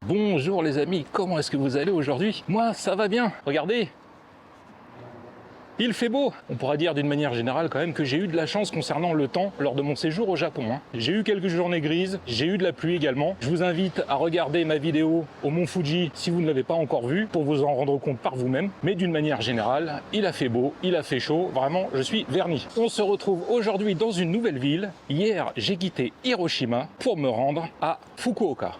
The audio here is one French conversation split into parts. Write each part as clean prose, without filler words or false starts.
Bonjour les amis, comment est-ce que vous allez aujourd'hui? Moi ça va bien, regardez. Il fait beau. On pourra dire d'une manière générale quand même que j'ai eu de la chance concernant le temps lors de mon séjour au Japon. J'ai eu quelques journées grises, j'ai eu de la pluie également. Je vous invite à regarder ma vidéo au Mont Fuji si vous ne l'avez pas encore vue pour vous en rendre compte par vous-même. Mais d'une manière générale, il a fait beau, il a fait chaud, vraiment je suis verni. On se retrouve aujourd'hui dans une nouvelle ville. Hier j'ai quitté Hiroshima pour me rendre à Fukuoka.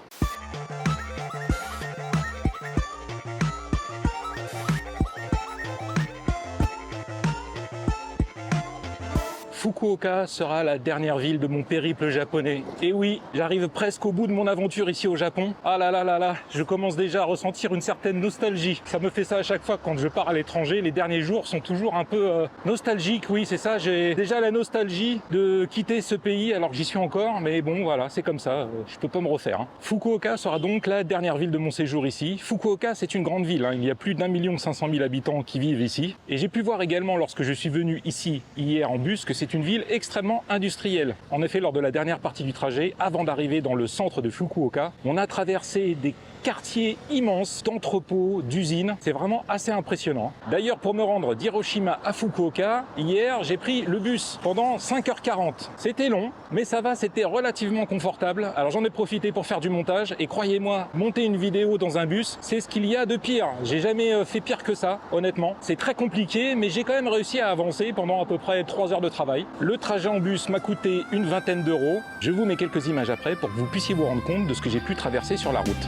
Fukuoka sera la dernière ville de mon périple japonais. Et oui, j'arrive presque au bout de mon aventure ici au Japon. Ah là là là là, je commence déjà à ressentir une certaine nostalgie. Ça me fait ça à chaque fois quand je pars à l'étranger. Les derniers jours sont toujours un peu nostalgiques, oui c'est ça. J'ai déjà la nostalgie de quitter ce pays alors que j'y suis encore. Mais bon voilà, c'est comme ça, je peux pas me refaire. Fukuoka sera donc la dernière ville de mon séjour ici. Fukuoka c'est une grande ville, il y a plus d'1 500 000 habitants qui vivent ici. Et j'ai pu voir également lorsque je suis venu ici hier en bus que c'est une ville extrêmement industrielle. En effet, lors de la dernière partie du trajet, avant d'arriver dans le centre de Fukuoka, on a traversé des quartiers immenses d'entrepôts, d'usines. C'est vraiment assez impressionnant. D'ailleurs, pour me rendre d'Hiroshima à Fukuoka, hier, j'ai pris le bus pendant 5h40. C'était long, mais ça va, c'était relativement confortable. Alors j'en ai profité pour faire du montage et croyez-moi, monter une vidéo dans un bus, c'est ce qu'il y a de pire. J'ai jamais fait pire que ça, honnêtement. C'est très compliqué, mais j'ai quand même réussi à avancer pendant à peu près 3 heures de travail. Le trajet en bus m'a coûté une vingtaine d'euros. Je vous mets quelques images après pour que vous puissiez vous rendre compte de ce que j'ai pu traverser sur la route.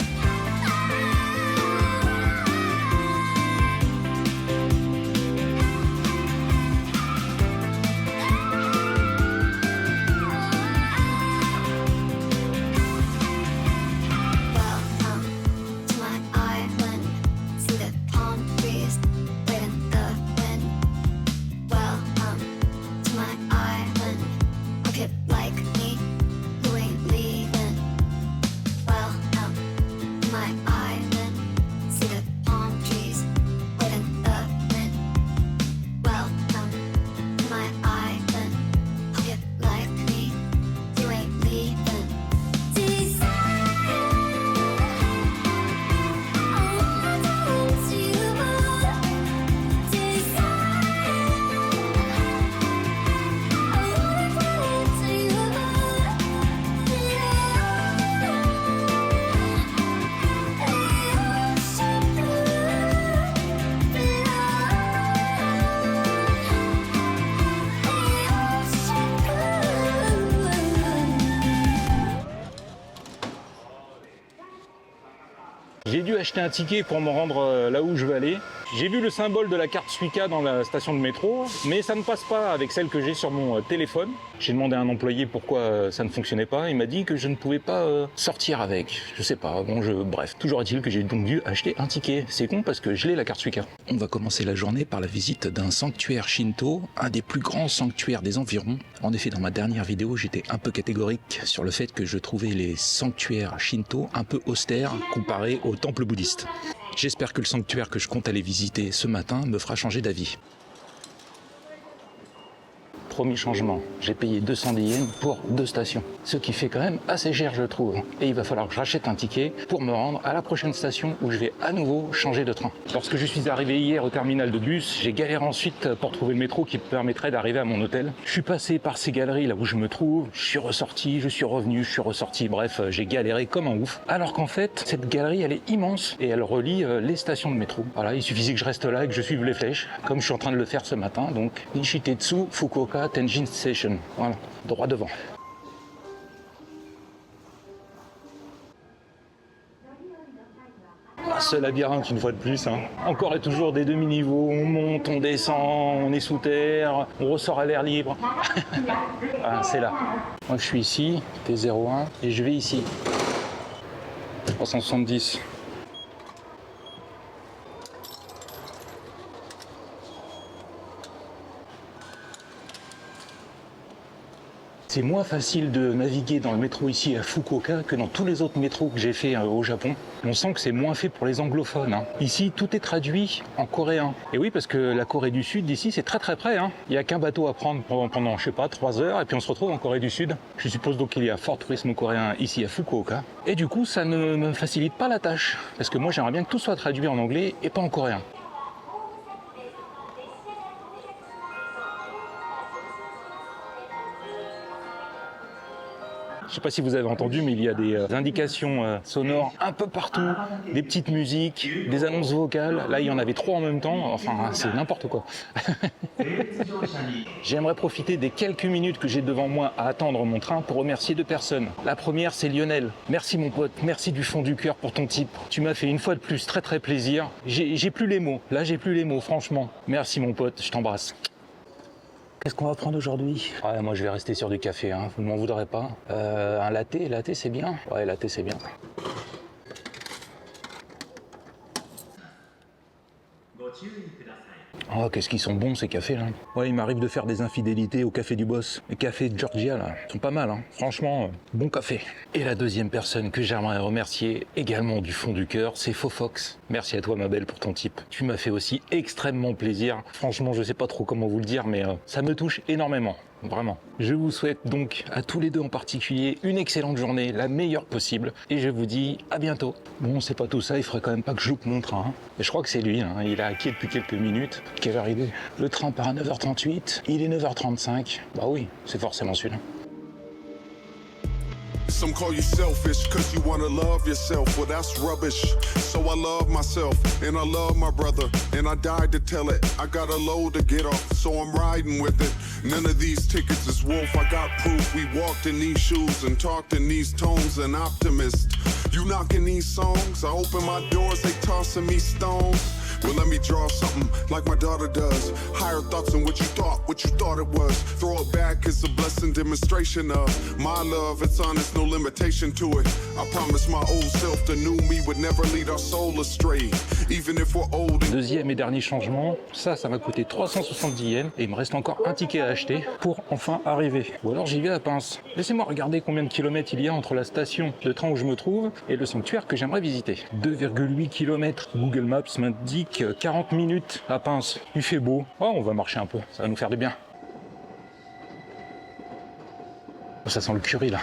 J'ai dû acheter un ticket pour me rendre là où je veux aller. J'ai vu le symbole de la carte Suica dans la station de métro, mais ça ne passe pas avec celle que j'ai sur mon téléphone. J'ai demandé à un employé pourquoi ça ne fonctionnait pas. Il m'a dit que je ne pouvais pas sortir avec. Je sais pas. Bon, bref, toujours est-il que j'ai donc dû acheter un ticket. C'est con parce que je l'ai la carte Suica. On va commencer la journée par la visite d'un sanctuaire Shinto, un des plus grands sanctuaires des environs. En effet, dans ma dernière vidéo, j'étais un peu catégorique sur le fait que je trouvais les sanctuaires Shinto un peu austères comparés aux temples bouddhistes. J'espère que le sanctuaire que je compte aller visiter ce matin me fera changer d'avis. Premier changement, j'ai payé 210 yens pour 2 stations. Ce qui fait quand même assez cher je trouve. Et il va falloir que je rachète un ticket pour me rendre à la prochaine station où je vais à nouveau changer de train. Lorsque je suis arrivé hier au terminal de bus, j'ai galéré ensuite pour trouver le métro qui me permettrait d'arriver à mon hôtel. Je suis passé par ces galeries là où je me trouve, je suis ressorti, je suis revenu, je suis ressorti, bref, j'ai galéré comme un ouf. Alors qu'en fait, cette galerie elle est immense et elle relie les stations de métro. Voilà, il suffisait que je reste là et que je suive les flèches, comme je suis en train de le faire ce matin. Donc, Nishitetsu, Fukuoka, Tenjin Station, voilà, droit devant. Ah, ce labyrinthe une fois de plus, Encore et toujours des demi-niveaux, on monte, on descend, on est sous terre, on ressort à l'air libre. Ah, c'est là. Moi je suis ici, T01, et je vais ici. 370. c'est moins facile de naviguer dans le métro ici à Fukuoka que dans tous les autres métros que j'ai fait au Japon. On sent que c'est moins fait pour les anglophones. Hein. Ici, tout est traduit en coréen. Et oui, parce que la Corée du Sud, d'ici, c'est très très près. Hein. Il n'y a qu'un bateau à prendre pendant, je sais pas, 3 heures, et puis on se retrouve en Corée du Sud. Je suppose donc qu'il y a fort tourisme coréen ici à Fukuoka. Et du coup, ça ne me facilite pas la tâche. Parce que moi, j'aimerais bien que tout soit traduit en anglais et pas en coréen. Je ne sais pas si vous avez entendu, mais il y a des indications sonores un peu partout, des petites musiques, des annonces vocales. Là, il y en avait 3 en même temps. Enfin, c'est n'importe quoi. J'aimerais profiter des quelques minutes que j'ai devant moi à attendre mon train pour remercier 2 personnes. La première, c'est Lionel. Merci mon pote, merci du fond du cœur pour ton tip. Tu m'as fait une fois de plus très très plaisir. J'ai plus les mots. Là, j'ai plus les mots, franchement. Merci mon pote, je t'embrasse. Qu'est-ce qu'on va prendre aujourd'hui? Ouais, moi je vais rester sur du café, hein. Vous ne m'en voudrez pas. Un latte c'est bien? Ouais, latte c'est bien. Oh, qu'est-ce qu'ils sont bons ces cafés là. Ouais, il m'arrive de faire des infidélités au café du boss. Les cafés de Georgia là, ils sont pas mal, hein. Franchement, bon café. Et la deuxième personne que j'aimerais remercier également du fond du cœur, c'est Fofox. Merci à toi ma belle pour ton tip. Tu m'as fait aussi extrêmement plaisir. Franchement, je sais pas trop comment vous le dire, mais ça me touche énormément. Vraiment. Je vous souhaite donc à tous les deux en particulier une excellente journée, la meilleure possible. Et je vous dis à bientôt. Bon, c'est pas tout ça, il faudrait quand même pas que je loupe mon train. Et je crois que c'est lui, hein. Il a acquis depuis quelques minutes. Quelle heure il est? Le train part à 9h38, il est 9h35. Bah oui, c'est forcément celui-là. Some call you selfish cause you wanna love yourself. Well, that's rubbish. So I love myself and I love my brother and I died to tell it. I got a load to get off, so I'm riding with it. None of these tickets is wolf. I got proof. We walked in these shoes and talked in these tones. An optimist. You knocking these songs, I open my doors, they tossing me stones. Well, let me draw something like my daughter does. Higher thoughts than what you thought it was. Throw it back, it's a blessing demonstration of my love. It's honest, no limitation to it. I promise my old self, the new me would never lead our soul astray. Even if we're old. Deuxième et dernier changement, ça m'a coûté 370 yens et il me reste encore un ticket à acheter pour enfin arriver. Ou alors j'y vais à pince. Laissez-moi regarder combien de kilomètres il y a entre la station de train où je me trouve et le sanctuaire que j'aimerais visiter. 2,8 km. Google Maps m'indique 40 minutes à pince. Il fait beau. Oh, on va marcher un peu, ça va nous faire du bien. Oh, ça sent le curry là.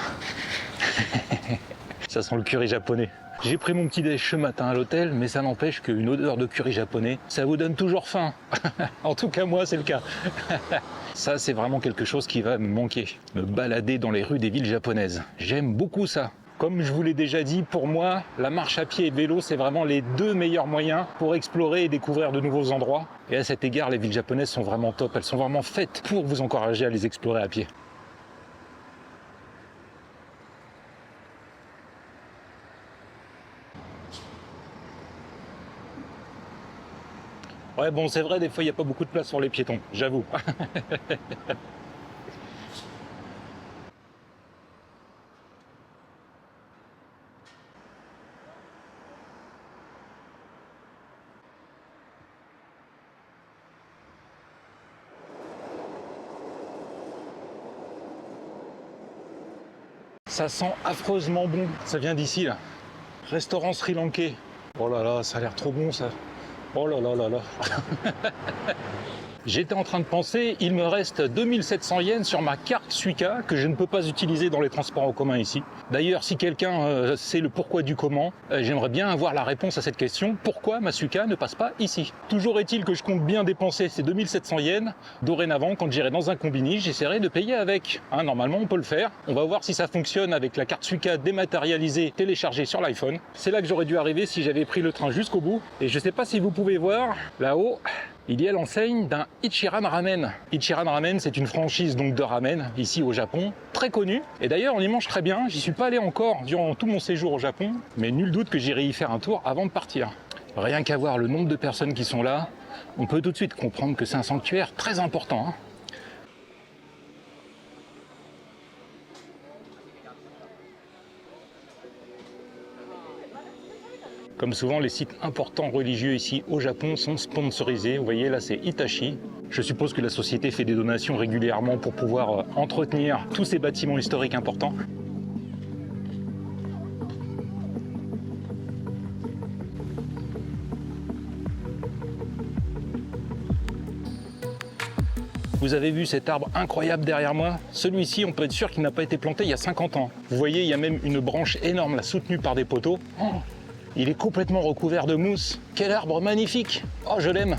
Ça sent le curry japonais. J'ai pris mon petit déj ce matin à l'hôtel, mais ça n'empêche qu'une odeur de curry japonais, ça vous donne toujours faim. En tout cas, moi, c'est le cas. Ça, c'est vraiment quelque chose qui va me manquer. Me balader dans les rues des villes japonaises. J'aime beaucoup ça. Comme je vous l'ai déjà dit, pour moi, la marche à pied et le vélo, c'est vraiment les 2 meilleurs moyens pour explorer et découvrir de nouveaux endroits. Et à cet égard, les villes japonaises sont vraiment top. Elles sont vraiment faites pour vous encourager à les explorer à pied. Ouais, bon, c'est vrai, des fois, il n'y a pas beaucoup de place pour les piétons, j'avoue. Ça sent affreusement bon. Ça vient d'ici, là. Restaurant sri-lankais. Oh là là, ça a l'air trop bon, ça. Oh là là là là. J'étais en train de penser, il me reste 2700 yens sur ma carte Suica que je ne peux pas utiliser dans les transports en commun ici. D'ailleurs, si quelqu'un sait le pourquoi du comment, j'aimerais bien avoir la réponse à cette question. Pourquoi ma Suica ne passe pas ici? Toujours est-il que je compte bien dépenser ces 2700 yens. Dorénavant, quand j'irai dans un combini, j'essaierai de payer avec. Hein, normalement, on peut le faire. On va voir si ça fonctionne avec la carte Suica dématérialisée téléchargée sur l'iPhone. C'est là que j'aurais dû arriver si j'avais pris le train jusqu'au bout. Et je ne sais pas si vous pouvez voir, là-haut, il y a l'enseigne d'un Ichiran Ramen. Ichiran Ramen, c'est une franchise donc de ramen ici au Japon, très connue. Et d'ailleurs, on y mange très bien. J'y suis pas allé encore durant tout mon séjour au Japon, mais nul doute que j'irai y faire un tour avant de partir. Rien qu'à voir le nombre de personnes qui sont là, on peut tout de suite comprendre que c'est un sanctuaire très important, hein. Comme souvent, les sites importants religieux ici au Japon sont sponsorisés. Vous voyez, là, c'est Hitachi. Je suppose que la société fait des donations régulièrement pour pouvoir entretenir tous ces bâtiments historiques importants. Vous avez vu cet arbre incroyable derrière moi? Celui-ci, on peut être sûr qu'il n'a pas été planté il y a 50 ans. Vous voyez, il y a même une branche énorme là, soutenue par des poteaux. Oh, il est complètement recouvert de mousse. Quel arbre magnifique! Oh, je l'aime!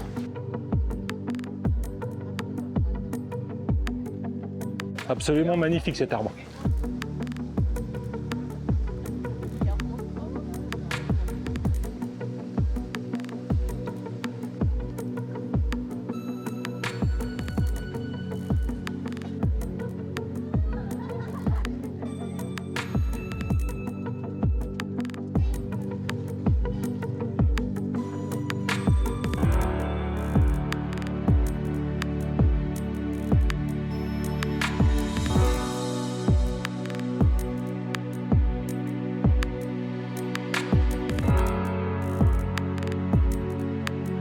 Absolument magnifique cet arbre.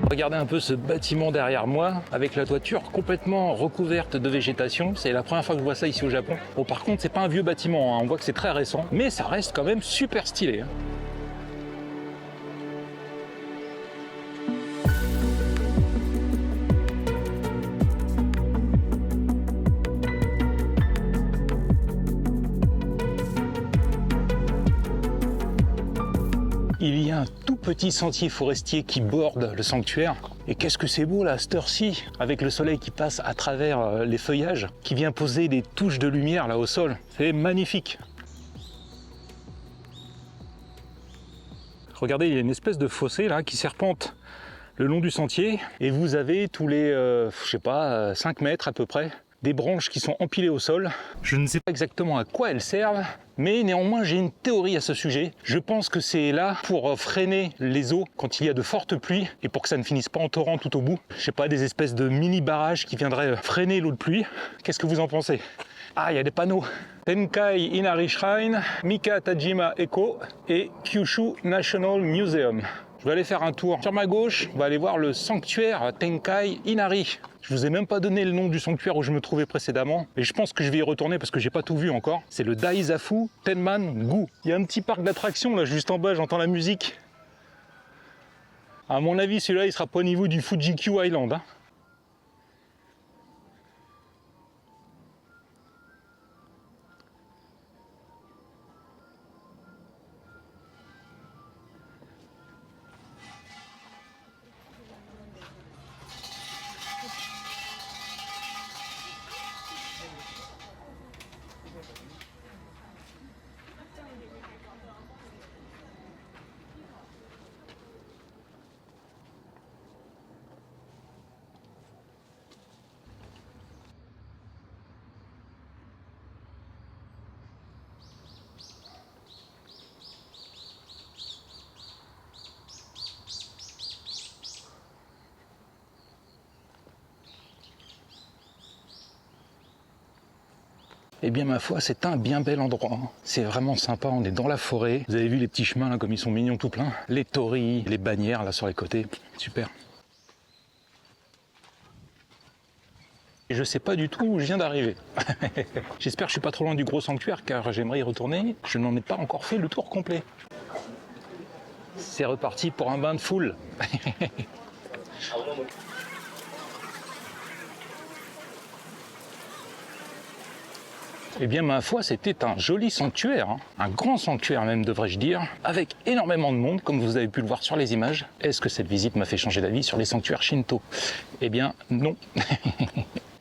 Regardez un peu ce bâtiment derrière moi, avec la toiture complètement recouverte de végétation. C'est la première fois que je vois ça ici au Japon. Bon, par contre, c'est pas un vieux bâtiment, hein. On voit que c'est très récent, mais ça reste quand même super stylé, hein. Il y a un tout petit sentier forestier qui borde le sanctuaire. Et qu'est-ce que c'est beau là, à cette heure-ci, avec le soleil qui passe à travers les feuillages, qui vient poser des touches de lumière là au sol. C'est magnifique. Regardez, il y a une espèce de fossé là qui serpente le long du sentier. Et vous avez tous les, je sais pas, 5 mètres à peu près, des branches qui sont empilées au sol. Je ne sais pas exactement à quoi elles servent, mais néanmoins j'ai une théorie à ce sujet. Je pense que c'est là pour freiner les eaux quand il y a de fortes pluies et pour que ça ne finisse pas en torrent tout au bout. Je sais pas, des espèces de mini barrages qui viendraient freiner l'eau de pluie. Qu'est-ce que vous en pensez? Ah, il y a des panneaux. Tenkai Inari Shrine, Mika Tajima Eco et Kyushu National Museum. Je vais aller faire un tour. Sur ma gauche, on va aller voir le sanctuaire Tenkai Inari. Je vous ai même pas donné le nom du sanctuaire où je me trouvais précédemment, et je pense que je vais y retourner parce que j'ai pas tout vu encore. C'est le Daizafu Tenman-gu. Il y a un petit parc d'attractions là juste en bas, j'entends la musique. À mon avis, celui-là, il sera pas au niveau du Fuji-Q Island, hein. Eh bien ma foi, c'est un bien bel endroit. C'est vraiment sympa, on est dans la forêt. Vous avez vu les petits chemins là, comme ils sont mignons tout plein. Les torii, les bannières là sur les côtés, super. Et je sais pas du tout où je viens d'arriver. J'espère que je suis pas trop loin du gros sanctuaire car j'aimerais y retourner. Je n'en ai pas encore fait le tour complet. C'est reparti pour un bain de foule. Eh bien, ma foi, c'était un joli sanctuaire, hein. Un grand sanctuaire même, devrais-je dire, avec énormément de monde, comme vous avez pu le voir sur les images. Est-ce que cette visite m'a fait changer d'avis sur les sanctuaires shinto? Eh bien, non.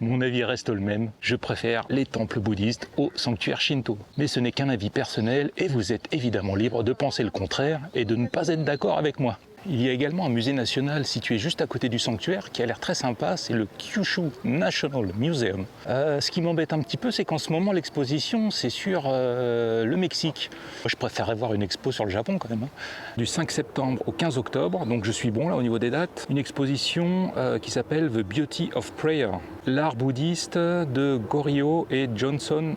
Mon avis reste le même. Je préfère les temples bouddhistes aux sanctuaires shinto. Mais ce n'est qu'un avis personnel et vous êtes évidemment libre de penser le contraire et de ne pas être d'accord avec moi. Il y a également un musée national situé juste à côté du sanctuaire qui a l'air très sympa, c'est le Kyushu National Museum. Ce qui m'embête un petit peu, c'est qu'en ce moment l'exposition c'est sur le Mexique. Moi, je préférerais voir une expo sur le Japon quand même, hein. Du 5 septembre au 15 octobre, donc je suis bon là au niveau des dates. Une exposition qui s'appelle The Beauty of Prayer, l'art bouddhiste de Goryeo et Joseon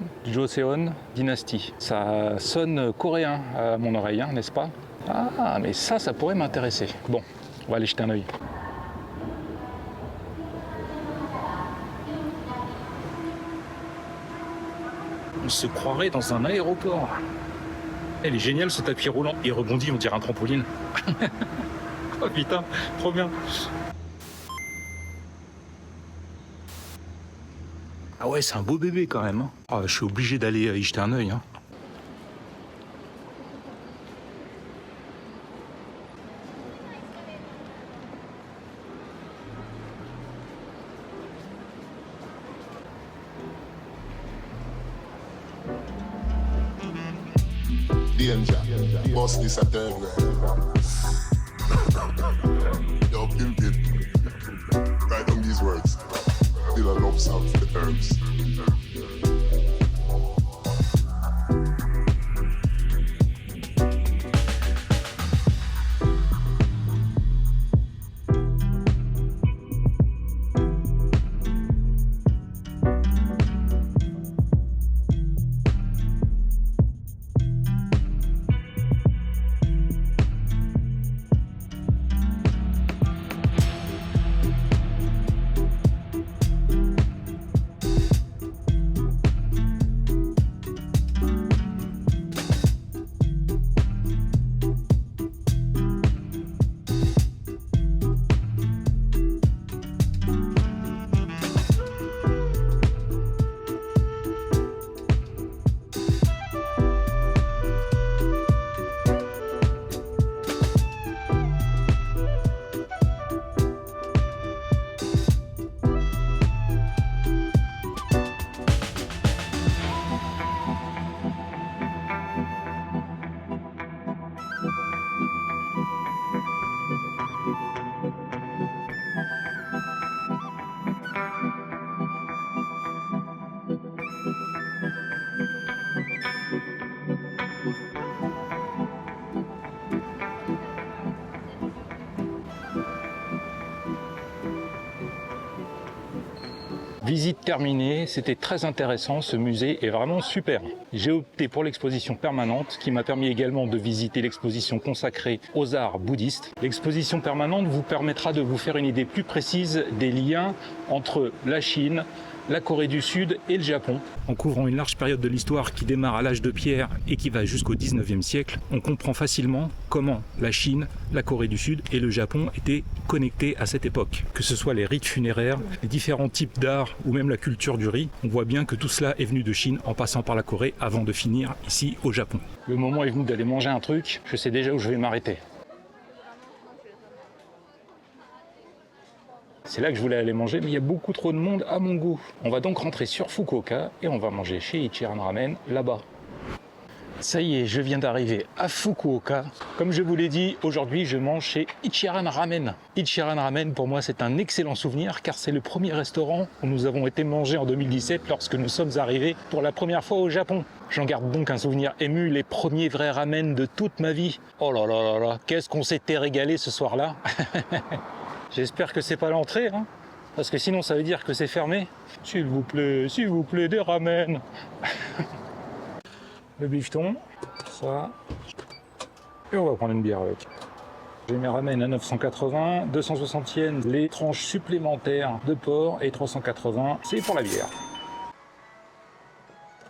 Dynasty. Ça sonne coréen à mon oreille, hein, n'est-ce pas ? Ah, mais ça pourrait m'intéresser. Bon, on va aller jeter un œil. On se croirait dans un aéroport. Elle est géniale ce tapis roulant. Il rebondit, on dirait un trampoline. Oh putain, trop bien. Ah ouais, c'est un beau bébé quand même. Ah, je suis obligé d'aller y jeter un œil. Danger, bust this a turn. Yo, Pimpin, write down these words. Feel a love song for the herbs. Visite terminée, c'était très intéressant, ce musée est vraiment super. J'ai opté pour l'exposition permanente qui m'a permis également de visiter l'exposition consacrée aux arts bouddhistes. L'exposition permanente vous permettra de vous faire une idée plus précise des liens entre la Chine, la Corée du Sud et le Japon. En couvrant une large période de l'histoire qui démarre à l'âge de pierre et qui va jusqu'au 19e siècle, on comprend facilement comment la Chine, la Corée du Sud et le Japon étaient connectés à cette époque. Que ce soit les rites funéraires, les différents types d'art ou même la culture du riz, on voit bien que tout cela est venu de Chine en passant par la Corée avant de finir ici au Japon. Le moment est venu d'aller manger un truc, je sais déjà où je vais m'arrêter. C'est là que je voulais aller manger, mais il y a beaucoup trop de monde à mon goût. On va donc rentrer sur Fukuoka et on va manger chez Ichiran Ramen là-bas. Ça y est, je viens d'arriver à Fukuoka. Comme je vous l'ai dit, aujourd'hui je mange chez Ichiran Ramen. Ichiran Ramen pour moi c'est un excellent souvenir car c'est le premier restaurant où nous avons été manger en 2017 lorsque nous sommes arrivés pour la première fois au Japon. J'en garde donc un souvenir ému, les premiers vrais ramen de toute ma vie. Oh là là là là, qu'est-ce qu'on s'était régalé ce soir-là. J'espère que c'est pas l'entrée, hein, parce que sinon ça veut dire que c'est fermé. S'il vous plaît, des ramen. Le bifton, ça. Et on va prendre une bière avec. J'ai mes ramen à 980, 260 yens, les tranches supplémentaires de porc et 380, c'est pour la bière.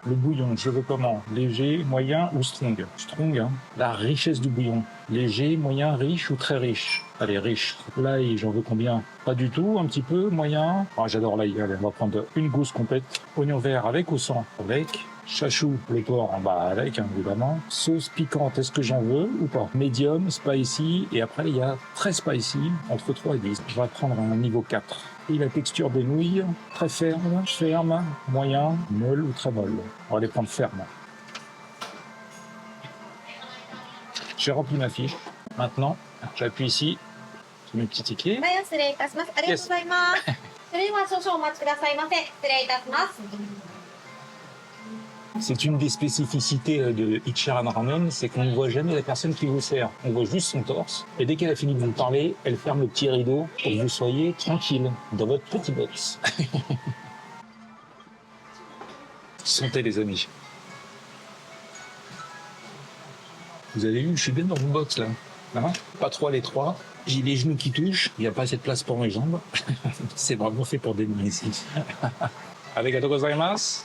Le bouillon, je veux comment? Léger, moyen ou strong? Strong, hein. La richesse du bouillon. Léger, moyen, riche ou très riche? Allez, riche. L'ail, j'en veux combien? Pas du tout, un petit peu, moyen. Ah, j'adore l'ail. Allez, on va prendre une gousse complète. Oignon vert avec ou sans? Avec. Chachou, le porc en bas avec, hein, évidemment. Sauce piquante, est-ce que j'en veux ou pas? Medium, spicy, et après il y a très spicy, entre 3 et 10. Je vais prendre un niveau 4. Et la texture des nouilles, très ferme, moyen, molle ou très molle. On va les prendre fermes. J'ai rempli ma fiche. Maintenant, j'appuie ici sur mes petits tickets. Yes. C'est une des spécificités de Ichiran Ramen, c'est qu'on ne voit jamais la personne qui vous sert. On voit juste son torse. Et dès qu'elle a fini de vous parler, elle ferme le petit rideau pour que vous soyez tranquille dans votre petit box. Santé les amis. Vous avez vu, je suis bien dans mon box là. Hein, pas trop à l'étroit. J'ai les genoux qui touchent. Il n'y a pas assez de place pour mes jambes. C'est vraiment fait pour démarrer ici. Arigatou gozaimasu.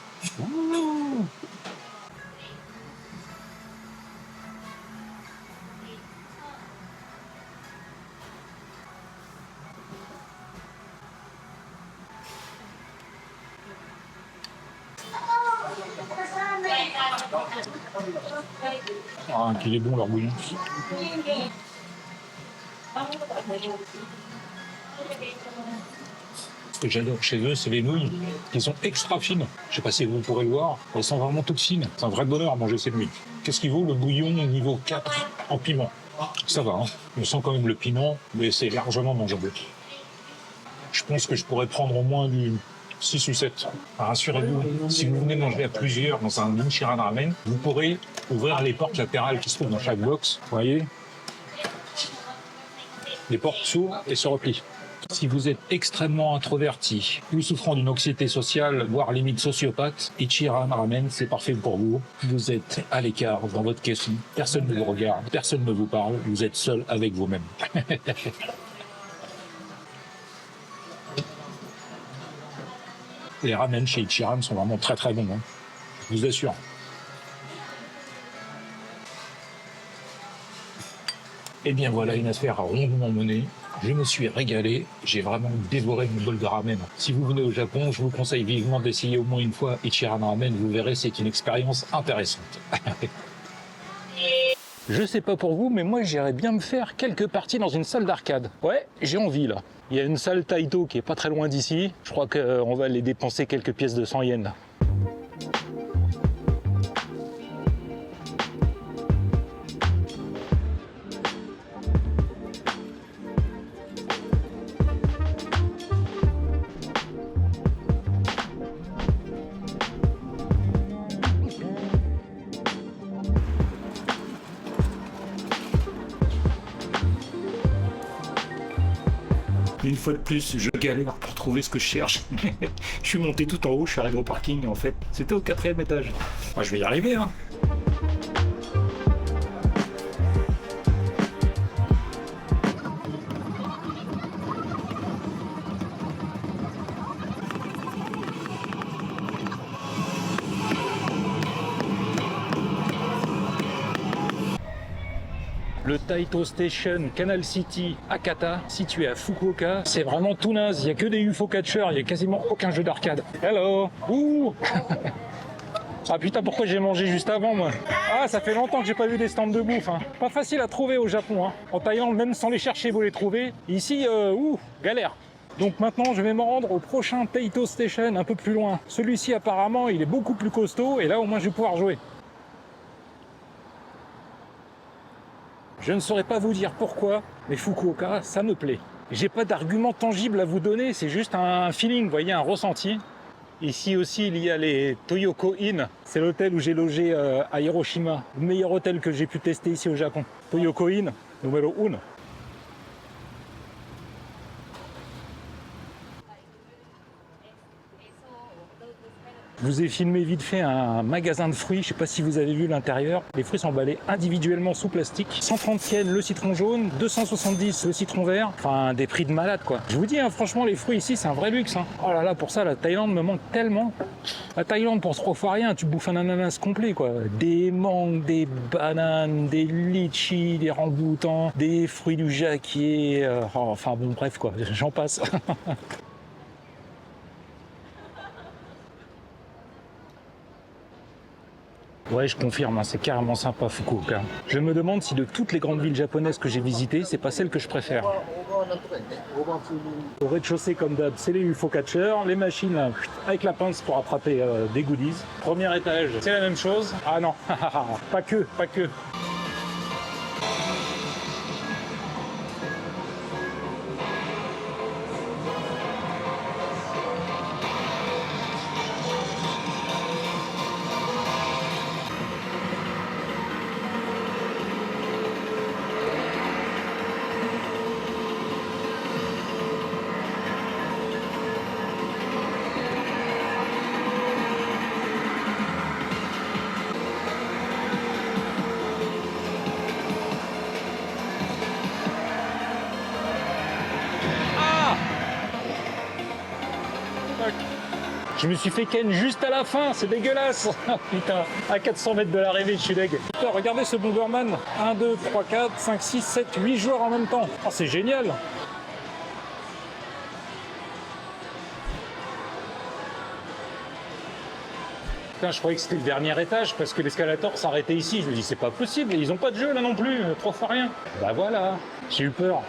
Ah, qu'il est bon leur bouillon. Ce que j'adore chez eux, c'est les nouilles qui sont extra fines. Je sais pas si vous pourrez le voir, elles sont vraiment toutes fines. C'est un vrai bonheur à manger ces nouilles. Qu'est-ce qu'il vaut le bouillon niveau 4 en piment? Ça va, hein. On sent quand même le piment, mais c'est largement mangeable. Je pense que je pourrais prendre au moins du 6 ou 7. Rassurez-vous, si vous venez manger à plusieurs dans un Nichiran Ramen, vous pourrez ouvrir les portes latérales qui se trouvent dans chaque box. Vous voyez? Les portes s'ouvrent et se replient. Si vous êtes extrêmement introverti ou souffrant d'une anxiété sociale, voire limite sociopathe, Ichiran Ramen, c'est parfait pour vous. Vous êtes à l'écart dans votre caisson, personne ne vous regarde, personne ne vous parle, vous êtes seul avec vous-même. Les ramen chez Ichiran sont vraiment très très bons, hein. Je vous assure. Et bien voilà une affaire rondement menée. Je me suis régalé, j'ai vraiment dévoré mon bol de ramen. Si vous venez au Japon, je vous conseille vivement d'essayer au moins une fois Ichiran Ramen, vous verrez, c'est une expérience intéressante. Je sais pas pour vous, mais moi j'irais bien me faire quelques parties dans une salle d'arcade. Ouais, j'ai envie là. Il y a une salle Taito qui est pas très loin d'ici. Je crois qu'on va aller dépenser quelques pièces de 100 yens. Une fois de plus, je galère pour trouver ce que je cherche. Je suis monté tout en haut, je suis arrivé au parking en fait. C'était au 4e étage. Moi, je vais y arriver, hein. Le Taito Station Canal City Akata, situé à Fukuoka, c'est vraiment tout naze. Il n'y a que des UFO catchers, il n'y a quasiment aucun jeu d'arcade. Hello. Ouh. Ah putain, pourquoi j'ai mangé juste avant, moi? Ah, ça fait longtemps que j'ai pas vu des stands de bouffe, hein. Pas facile à trouver au Japon, hein. En Thaïlande, même sans les chercher, vous les trouvez. Ici, galère. Donc maintenant, je vais me rendre au prochain Taito Station, un peu plus loin. Celui-ci, apparemment, il est beaucoup plus costaud, et là, au moins, je vais pouvoir jouer. Je ne saurais pas vous dire pourquoi, mais Fukuoka, ça me plaît. J'ai pas d'argument tangible à vous donner, c'est juste un feeling, vous voyez, un ressenti. Ici aussi, il y a les Toyoko Inn. C'est l'hôtel où j'ai logé à Hiroshima. Le meilleur hôtel que j'ai pu tester ici au Japon. Toyoko Inn, numéro 1. Je vous ai filmé vite fait un magasin de fruits, je sais pas si vous avez vu l'intérieur. Les fruits sont emballés individuellement sous plastique. 130 yens le citron jaune, 270 le citron vert. Enfin, des prix de malade quoi. Je vous dis, hein, franchement, les fruits ici, c'est un vrai luxe, hein. Oh là là, pour ça, la Thaïlande me manque tellement. La Thaïlande, pour 3 fois rien, tu bouffes un ananas complet quoi. Des mangues, des bananes, des litchis, des ramboutans, des fruits du jacquier. Enfin bon, bref quoi, j'en passe. Ouais, je confirme, hein, c'est carrément sympa Fukuoka. Je me demande si de toutes les grandes villes japonaises que j'ai visitées, c'est pas celle que je préfère. Au rez-de-chaussée, comme d'hab, c'est les UFO catchers, les machines là, avec la pince pour attraper des goodies. Premier étage, c'est la même chose. Ah non, pas que, pas que. Je me suis fait ken juste à la fin, c'est dégueulasse. Putain, à 400 mètres de l'arrivée, je suis deg. Putain, regardez ce Bomberman. 1, 2, 3, 4, 5, 6, 7, 8 joueurs en même temps. Oh, c'est génial. Putain, je croyais que c'était le dernier étage parce que l'escalator s'arrêtait ici. Je me dis, c'est pas possible, ils ont pas de jeu là non plus, 3 fois rien. Bah voilà, j'ai eu peur.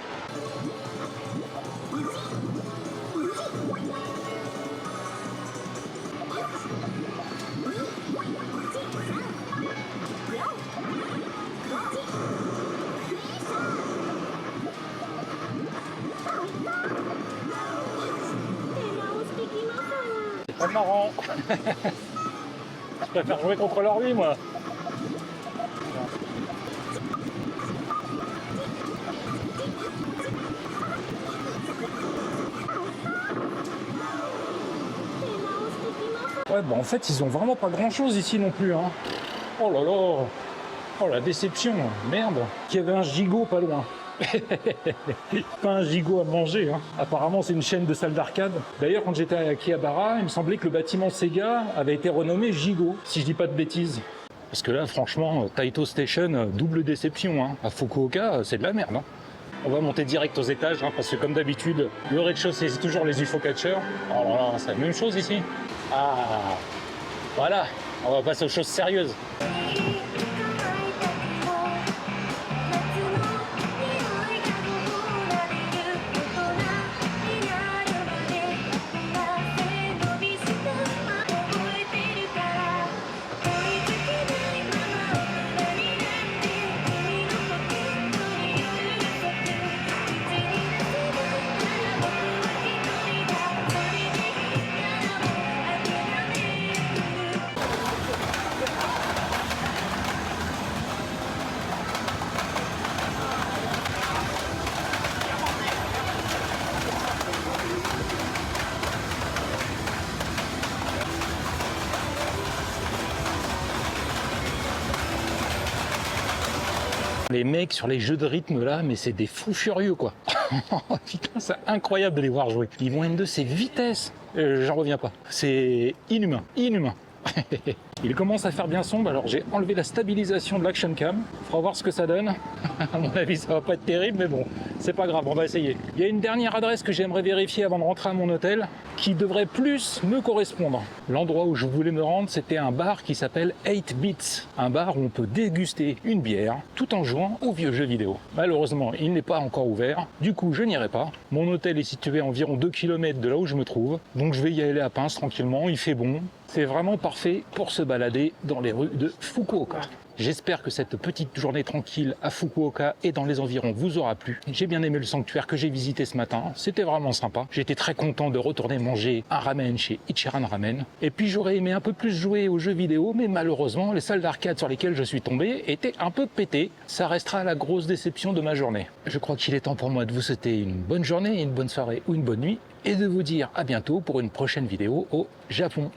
C'est pas marrant. Je préfère jouer contre leur vie, moi. Ouais, bah en fait, ils ont vraiment pas grand-chose ici non plus, hein. Oh là là. Oh la déception, merde. Il y avait un gigot pas loin. Pas un gigot à manger, hein. Apparemment c'est une chaîne de salles d'arcade. D'ailleurs quand j'étais à Akihabara, il me semblait que le bâtiment Sega avait été renommé Gigot, si je dis pas de bêtises. Parce que là franchement, Taito Station, double déception, hein. À Fukuoka, c'est de la merde, hein. On va monter direct aux étages, hein, parce que comme d'habitude, le rez-de-chaussée c'est toujours les UFO catchers. Oh là là, c'est la même chose ici. Ah, voilà, on va passer aux choses sérieuses. Les mecs sur les jeux de rythme là, mais c'est des fous furieux quoi. Putain, c'est incroyable de les voir jouer. Ils vont M2, c'est vitesse. J'en reviens pas. C'est inhumain, inhumain. Il commence à faire bien sombre, alors j'ai enlevé la stabilisation de l'action cam. Faudra voir ce que ça donne. À mon avis, ça va pas être terrible, mais bon, c'est pas grave, on va essayer. Il y a une dernière adresse que j'aimerais vérifier avant de rentrer à mon hôtel, qui devrait plus me correspondre. L'endroit où je voulais me rendre, c'était un bar qui s'appelle 8 Bits. Un bar où on peut déguster une bière tout en jouant aux vieux jeux vidéo. Malheureusement, il n'est pas encore ouvert. Du coup, je n'irai pas. Mon hôtel est situé à environ 2 km de là où je me trouve. Donc je vais y aller à pince tranquillement, il fait bon. C'est vraiment parfait pour se balader dans les rues de Fukuoka. J'espère que cette petite journée tranquille à Fukuoka et dans les environs vous aura plu. J'ai bien aimé le sanctuaire que j'ai visité ce matin, c'était vraiment sympa. J'étais très content de retourner manger un ramen chez Ichiran Ramen. Et puis j'aurais aimé un peu plus jouer aux jeux vidéo, mais malheureusement les salles d'arcade sur lesquelles je suis tombé étaient un peu pétées. Ça restera la grosse déception de ma journée. Je crois qu'il est temps pour moi de vous souhaiter une bonne journée, une bonne soirée ou une bonne nuit, et de vous dire à bientôt pour une prochaine vidéo au Japon.